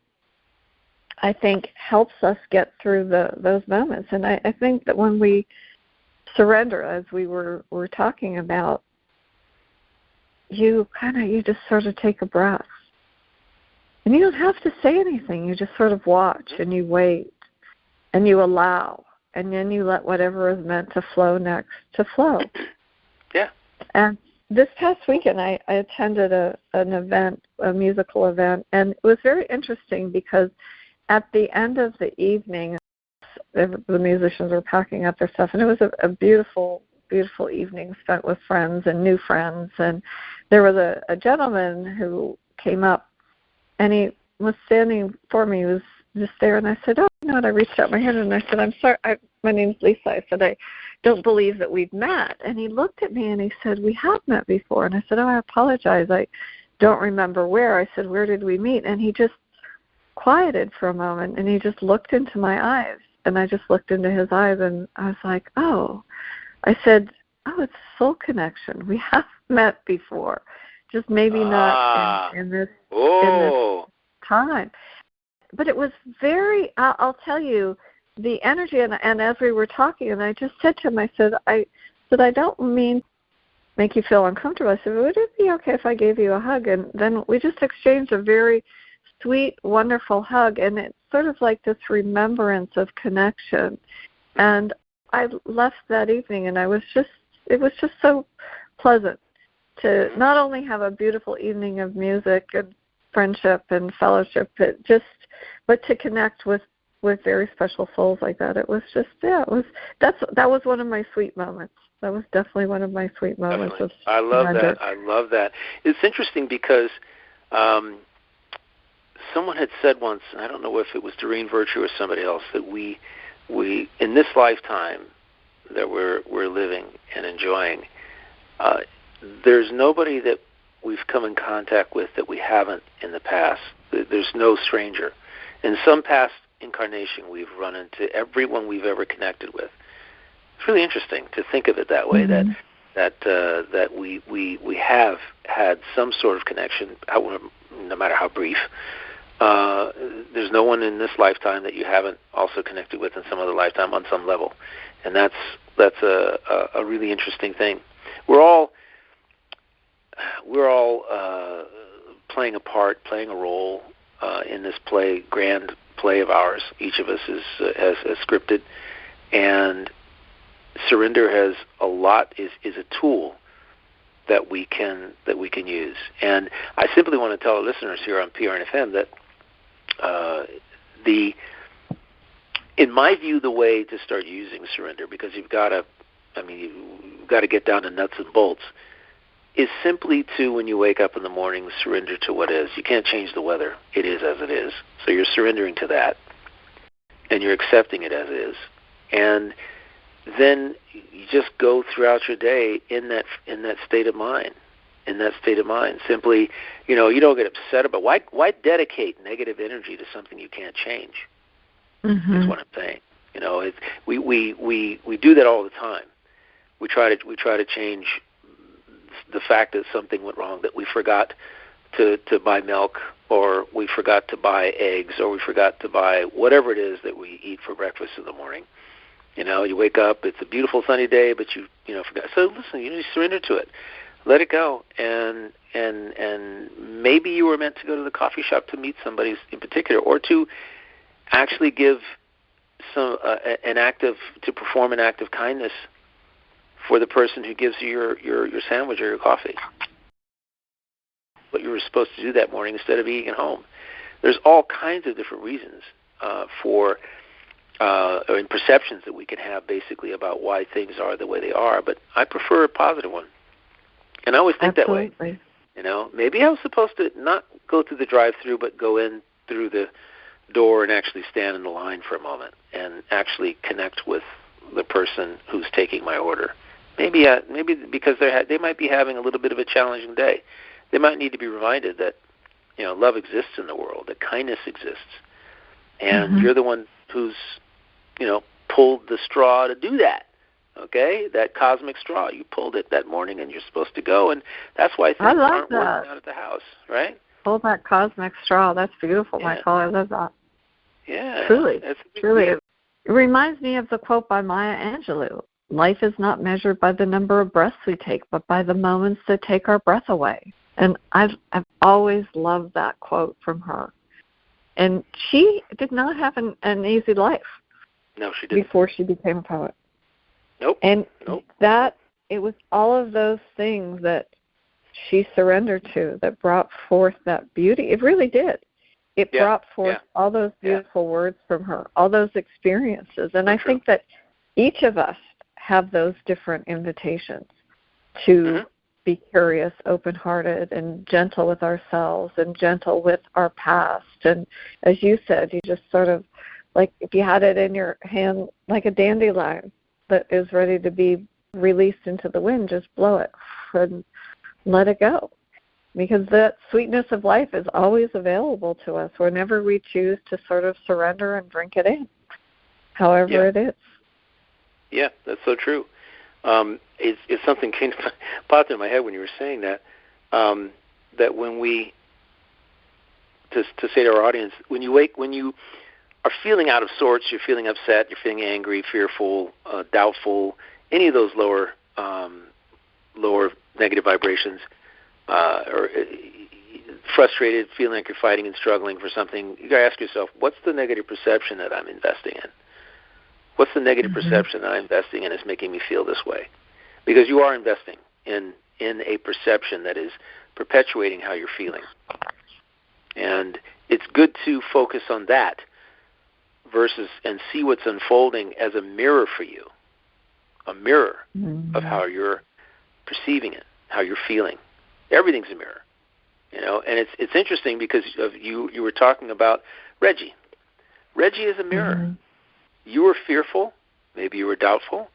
I think, helps us get through those moments. And I think that when we surrender, as we were talking about, you just sort of take a breath. And you don't have to say anything. You just sort of watch, and you wait, and you allow, and then you let whatever is meant to flow next to flow. Yeah. And this past weekend, I attended an event, a musical event, and it was very interesting because at the end of the evening, the musicians were packing up their stuff, and it was a beautiful, beautiful evening spent with friends and new friends. And there was a gentleman who came up, and he was standing for me. He was just there, and I said, "Oh, you know what?" I reached out my hand, and I said, "I'm sorry. My name's Lisa." I said, "I don't believe that we've met." And he looked at me, and he said, "We have met before." And I said, "Oh, I apologize. I don't remember where." I said, "Where did we meet?" And he just quieted for a moment, and he just looked into my eyes, and I just looked into his eyes, and I was like, "Oh, I said, oh, it's soul connection. We have met before, just maybe not in this time. But it was very, I'll tell you, the energy, and as we were talking, and I just said to him, I said, I don't mean make you feel uncomfortable. I said, would it be okay if I gave you a hug? And then we just exchanged a very sweet, wonderful hug, and it's sort of like this remembrance of connection. And I left that evening, and it was just so pleasant to not only have a beautiful evening of music and friendship and fellowship, but to connect with very special souls like that. It was just, that was one of my sweet moments. That was definitely one of my sweet moments. I love that. It's interesting because someone had said once, and I don't know if it was Doreen Virtue or somebody else, that we in this lifetime that we're living and enjoying, there's nobody that we've come in contact with that we haven't in the past. There's no stranger. In some past incarnation, we've run into everyone we've ever connected with. It's really interesting to think of it that way. Mm-hmm. that we have had some sort of connection, no matter how brief. There's no one in this lifetime that you haven't also connected with in some other lifetime on some level, and that's a really interesting thing. We're all playing a part, playing a role in this grand play of ours. Each of us has scripted, and surrender is a tool that we can use. And I simply want to tell our listeners here on PRNFM that in my view, the way to start using surrender, because you've got to get down to nuts and bolts, is simply to, when you wake up in the morning, surrender to what is. You can't change the weather. It is as it is. So you're surrendering to that, and you're accepting it as is. And then you just go throughout your day in that state of mind. In that state of mind, simply, you don't get upset about why dedicate negative energy to something you can't change. Mm-hmm. Is what I'm saying. We do that all the time. We try to change the fact that something went wrong, that we forgot to buy milk, or we forgot to buy eggs, or we forgot to buy whatever it is that we eat for breakfast in the morning. You wake up, it's a beautiful sunny day, but you forgot. So listen, you need to surrender to it. Let it go, and maybe you were meant to go to the coffee shop to meet somebody in particular, or to actually give to perform an act of kindness for the person who gives you your sandwich or your coffee. What you were supposed to do that morning instead of eating at home. There's all kinds of different reasons or in perceptions that we can have basically about why things are the way they are, but I prefer a positive one. And I always think Absolutely. That way. Maybe I was supposed to not go through the drive-through, but go in through the door and actually stand in the line for a moment and actually connect with the person who's taking my order. Maybe because they might be having a little bit of a challenging day. They might need to be reminded that love exists in the world, that kindness exists, and mm-hmm. You're the one who's pulled the straw to do that. Okay, that cosmic straw, you pulled it that morning, and you're supposed to go, and that's why things aren't working out at the house, right? Pull that cosmic straw. That's beautiful, yeah. Michael. I love that. Yeah, truly. It reminds me of the quote by Maya Angelou: "Life is not measured by the number of breaths we take, but by the moments that take our breath away." And I've always loved that quote from her. And she did not have an easy life. No, she didn't. Before she became a poet. Nope. And it was all of those things that she surrendered to that brought forth that beauty. It really did. It brought forth all those beautiful words from her, all those experiences. And I think that each of us have those different invitations to mm-hmm. be curious, open-hearted, and gentle with ourselves and gentle with our past. And as you said, you just sort of, like if you had it in your hand like a dandelion that is ready to be released into the wind, just blow it and let it go. Because that sweetness of life is always available to us whenever we choose to sort of surrender and drink it in, however it is. Yeah, that's so true. It's something came popped in my head when you were saying that. That when we to say to our audience, when you are feeling out of sorts, you're feeling upset, you're feeling angry, fearful, doubtful, any of those lower negative vibrations, or frustrated, feeling like you're fighting and struggling for something, you got to ask yourself, what's the negative perception that I'm investing in? What's the negative perception that I'm investing in is making me feel this way? Because you are investing in a perception that is perpetuating how you're feeling. And it's good to focus on that versus and see what's unfolding as a mirror for you, a mirror of how you're perceiving it, how you're feeling. Everything's a mirror, And it's interesting because you were talking about Reggie. Reggie is a mirror. You were fearful, maybe you were doubtful.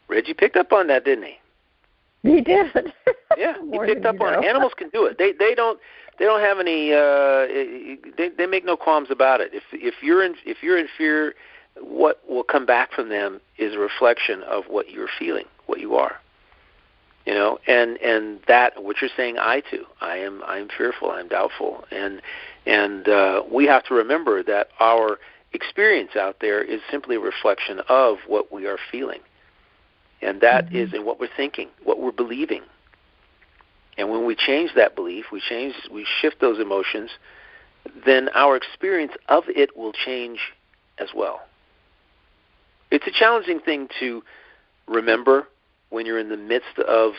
Reggie picked up on that, didn't he? He did. Yeah, he picked up on it. Animals can do it. They don't have any. They make no qualms about it. If you're in fear, what will come back from them is a reflection of what you're feeling, what you are. And that what you're saying, I'm fearful, I'm doubtful, and we have to remember that our experience out there is simply a reflection of what we are feeling, and that is in what we're thinking, what we're believing. And when we change that belief, we shift those emotions, then our experience of it will change as well. It's a challenging thing to remember when you're in the midst of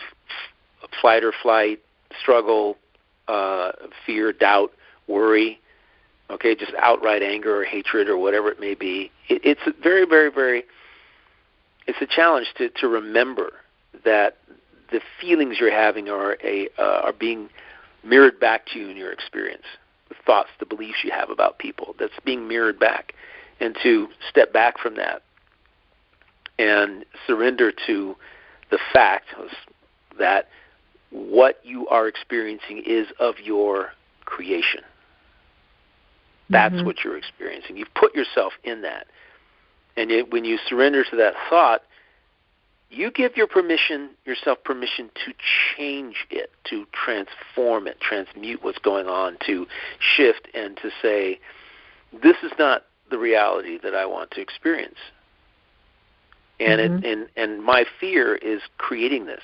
flight or flight, struggle, fear, doubt, worry, just outright anger or hatred or whatever it may be. It's a very, very, very, it's a challenge to remember that the feelings you're having are being mirrored back to you in your experience. The thoughts, the beliefs you have about people, that's being mirrored back. And to step back from that and surrender to the fact that what you are experiencing is of your creation. That's what you're experiencing. You've put yourself in that. And when you surrender to that thought, you give yourself permission to change it, to transform it, transmute what's going on, to shift and to say, this is not the reality that I want to experience. And and my fear is creating this.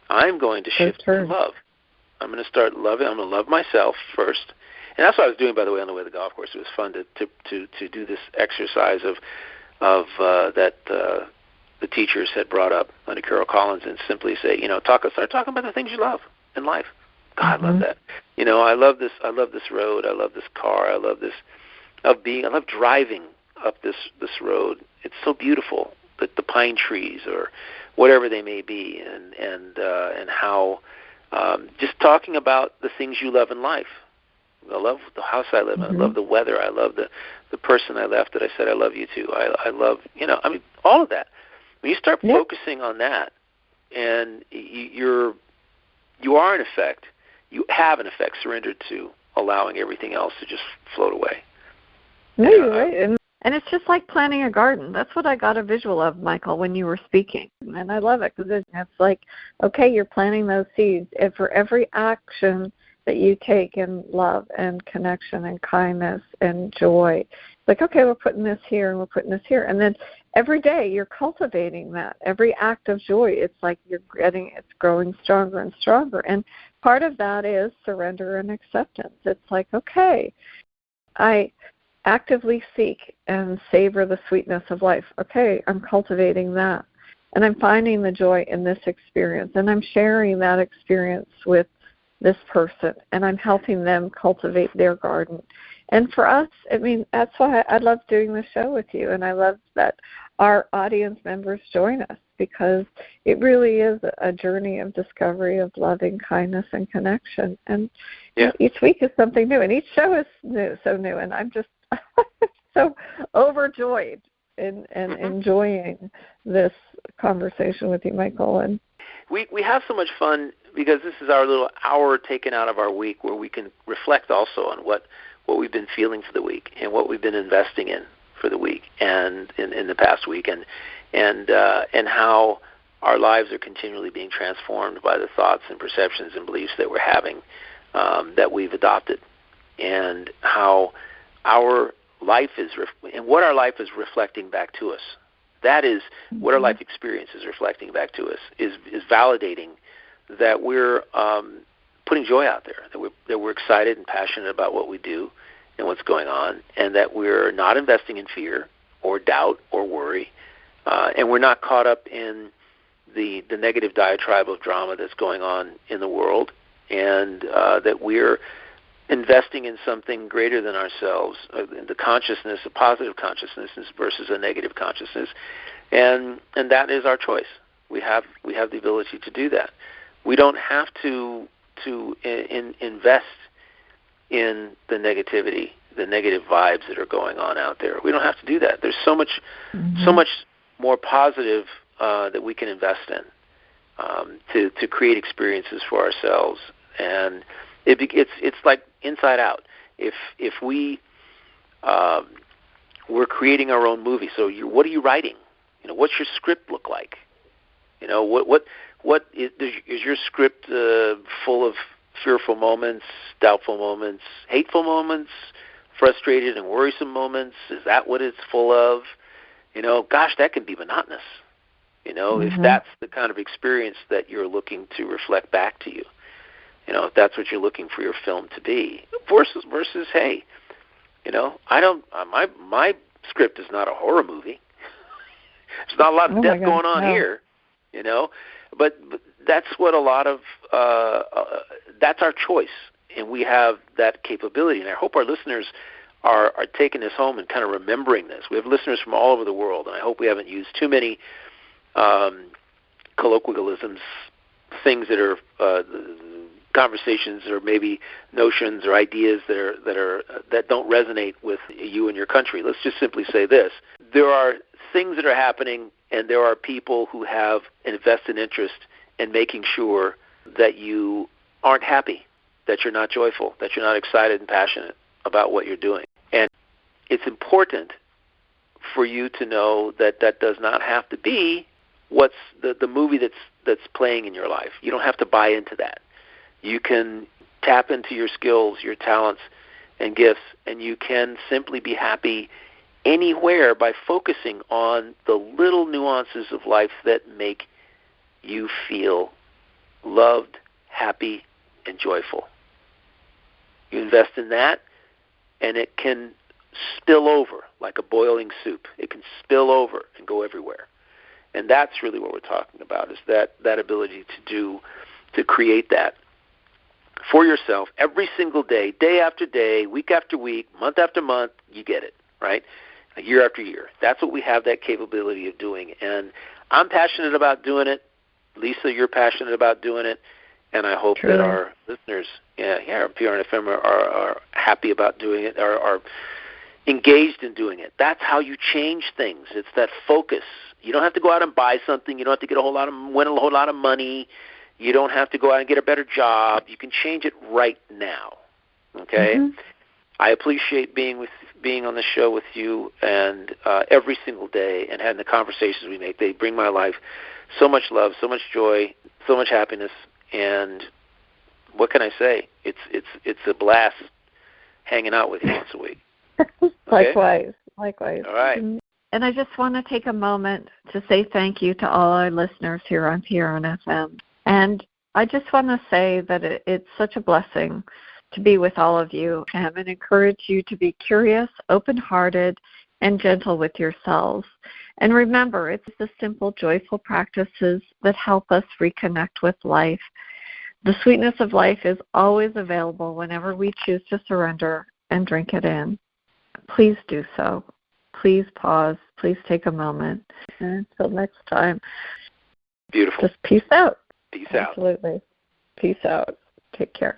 I'm going to shift to love. I'm going to start loving. I'm going to love myself first, and that's what I was doing, by the way, on the way to the golf course. It was fun to do this exercise of that the teachers had brought up under Carol Collins, and simply say, start talking about the things you love in life. God, I love that. I love this. I love this road. I love this car. I love this. I love driving up this road. It's so beautiful, the pine trees or whatever they may be, and how just talking about the things you love in life. I love the house I live in. I love the weather. I love the person I left that I said I love you to. I love all of that. When you start focusing on that, and you are in effect, you have in effect surrendered to allowing everything else to just float away. No, you're right. And it's just like planting a garden. That's what I got a visual of, Michael, when you were speaking. And I love it because it's like, okay, you're planting those seeds. And for every action that you take in love and connection and kindness and joy, it's like, okay, we're putting this here and we're putting this here. And then every day you're cultivating that. Every act of joy, it's like it's growing stronger and stronger. And part of that is surrender and acceptance. It's like, okay, I actively seek and savor the sweetness of life. Okay, I'm cultivating that. And I'm finding the joy in this experience. And I'm sharing that experience with this person. And I'm helping them cultivate their garden. And for us, that's why I love doing the show with you. And I love that our audience members join us, because it really is a journey of discovery of loving kindness and connection. And each week is something new. And each show is so new. And I'm just so overjoyed and enjoying this conversation with you, Michael. And we have so much fun because this is our little hour taken out of our week where we can reflect also on what we've been feeling for the week and what we've been investing in for the week and in the past week. And and how our lives are continually being transformed by the thoughts and perceptions and beliefs that we're having, that we've adopted, and how our life is and what our life is reflecting back to us. That is what our life experience is reflecting back to us, is validating that we're putting joy out there, that we're excited and passionate about what we do and what's going on, and that we're not investing in fear or doubt or worry, and we're not caught up in the negative diatribe of drama that's going on in the world, and that we're investing in something greater than ourselves, the consciousness, a positive consciousness versus a negative consciousness, and that is our choice. We have the ability to do that. We don't have to invest in the negativity, the negative vibes that are going on out there. We don't have to do that. There's so much more positive that we can invest in to create experiences for ourselves, and it's like inside out. If we're creating our own movie, so what are you writing? What's your script look like? What is your script full of fearful moments, doubtful moments, hateful moments, frustrated and worrisome moments? Is that what it's full of? Gosh, that can be monotonous. If that's the kind of experience that you're looking to reflect back to you, if that's what you're looking for your film to be, versus hey, my script is not a horror movie. There's not a lot of death going on here, but that's what a lot of that's our choice, and we have that capability. And I hope our listeners are taking this home and kind of remembering this. We have listeners from all over the world, and I hope we haven't used too many colloquialisms, things that are conversations or maybe notions or ideas that don't resonate with you and your country. Let's just simply say this: there are things that are happening, and there are people who have an vested interest in making sure that you aren't happy, that you're not joyful, that you're not excited and passionate about what you're doing. And it's important for you to know that that does not have to be what's the movie that's playing in your life. You don't have to buy into that. You can tap into your skills, your talents, and gifts, and you can simply be happy anywhere by focusing on the little nuances of life that make you feel loved, happy, and joyful. You invest in that, and it can spill over like a boiling soup. It can spill over and go everywhere. And that's really what we're talking about, is that ability to create that for yourself every single day, day after day, week after week, month after month. You get it, right? Year after year. That's what we have that capability of doing. And I'm passionate about doing it. Lisa, you're passionate about doing it. And I hope that our listeners, our PR and FM are happy about doing it, are engaged in doing it. That's how you change things. It's that focus. You don't have to go out and buy something. You don't have to get win a whole lot of money. You don't have to go out and get a better job. You can change it right now. Okay? Mm-hmm. I appreciate being on the show with you and every single day, and having the conversations we make. They bring my life so much love, so much joy, so much happiness. And what can I say? It's a blast hanging out with you once a week. Okay? Likewise. All right. And I just want to take a moment to say thank you to all our listeners here on PRN-FM. And I just want to say that it's such a blessing to be with all of you and encourage you to be curious, open-hearted, and gentle with yourselves. And remember, it's the simple, joyful practices that help us reconnect with life. The sweetness of life is always available whenever we choose to surrender and drink it in. Please do so. Please pause. Please take a moment. And until next time. Beautiful. Just peace out. Peace out. Absolutely. Peace out. Take care.